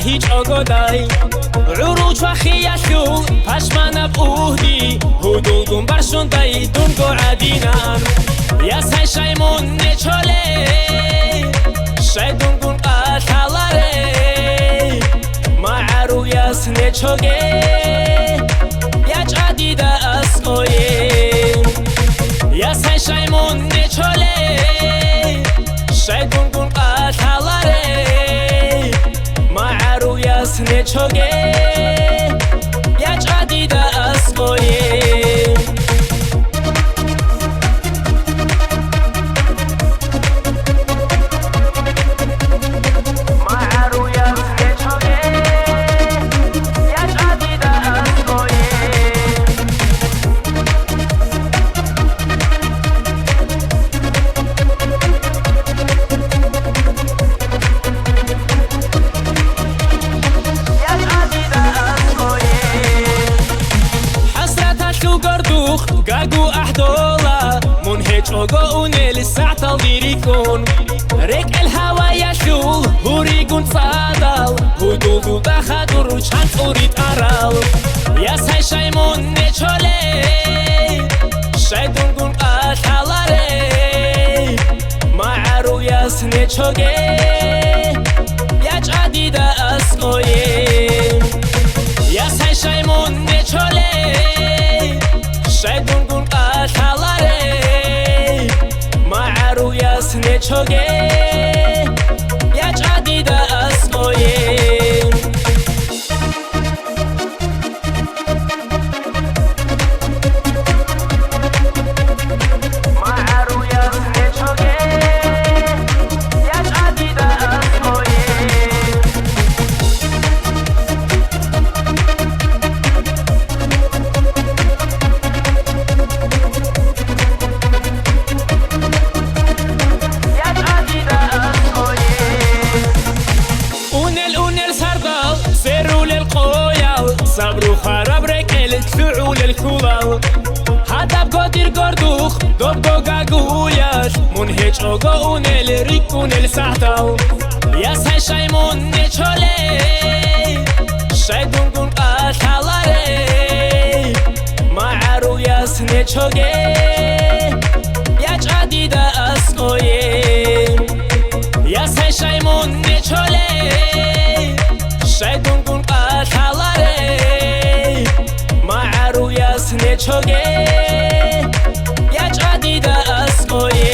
هیچ آگادای عروج و خیاشو پشمانه بودی هدوگون برشون دای دونگو عدینم یا سای شایمون نچاله شایدونگون قاتلاره معرو یاس نچوگه یا جدیده اسکویه یا سای شایمون نچاله شایدونگون قاتلاره معرو یاس نچوگه یا جدیده اسکویه قاقو أحدولا منهج أوغوني للساعة الديريكون ريك الهوا يشول هوريكون صادل هدوغو بخدر وشانت أريد أرال يا ساي شايمون نيشولي شايدونغون قاتلاري معرو ياس نيشوغي يا جديدة أسكوي يا ساي شايمون نيشولي شایدونگون قاتلاره معرو یاس نچوگه یا جدیده اسکویه معرو یاس نچوگه یا جدیده اسکویه صبرو خراب ركل تفعول الكولال هذا بقدر قردوخ دوبدو قاقوياش منهج اوغون الريكون الساعتال يا ساي شايمون نيشولي شايدونغون قاتلاري معرو ياس نيشوغي يا جديدة اسكوي يا ساي شايمون نيشولي شايدونغون قاتلاري معرو ياس نيشوغي يا جديدة اسكوي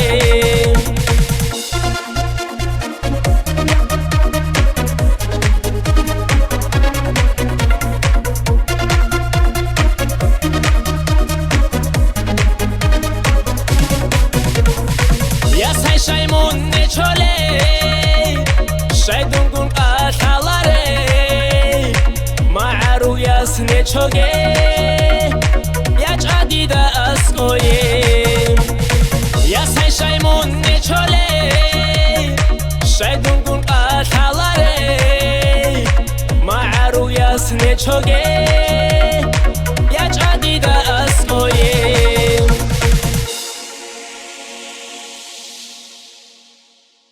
يا ساي شايمون نيشولي شايدونغون قاتلاري معرو ياس نيشوغي يا جديدة اسكوي يا ساي شايمون نيشولي شايدونغون قاتلاري معرو ياس نيشوغي